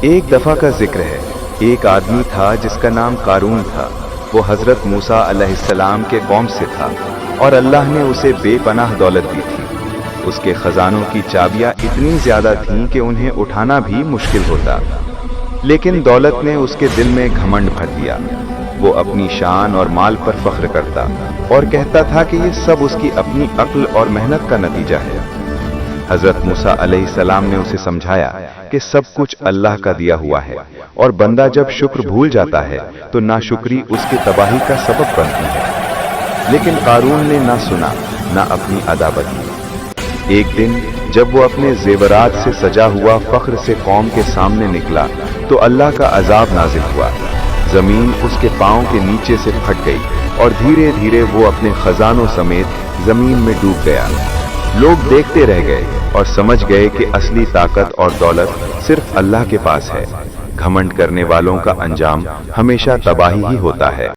ایک دفعہ کا ذکر ہے، ایک آدمی تھا جس کا نام قارون تھا۔ وہ حضرت موسیٰ علیہ السلام کے قوم سے تھا اور اللہ نے اسے بے پناہ دولت دی تھی۔ اس کے خزانوں کی چابیاں اتنی زیادہ تھیں کہ انہیں اٹھانا بھی مشکل ہوتا، لیکن دولت نے اس کے دل میں گھمنڈ بھر دیا۔ وہ اپنی شان اور مال پر فخر کرتا اور کہتا تھا کہ یہ سب اس کی اپنی عقل اور محنت کا نتیجہ ہے۔ حضرت موسیٰ علیہ السلام نے اسے سمجھایا کہ سب کچھ اللہ کا دیا ہوا ہے، اور بندہ جب شکر بھول جاتا ہے تو ناشکری اس کی تباہی کا سبب بنتی ہے۔ لیکن قارون نے نہ سنا نہ اپنی ادا بدلی۔ ایک دن جب وہ اپنے زیورات سے سجا ہوا فخر سے قوم کے سامنے نکلا تو اللہ کا عذاب نازل ہوا۔ زمین اس کے پاؤں کے نیچے سے پھٹ گئی اور دھیرے دھیرے وہ اپنے خزانوں سمیت زمین میں ڈوب گیا۔ لوگ دیکھتے رہ گئے اور سمجھ گئے کہ اصلی طاقت اور دولت صرف اللہ کے پاس ہے۔ گھمنڈ کرنے والوں کا انجام ہمیشہ تباہی ہی ہوتا ہے۔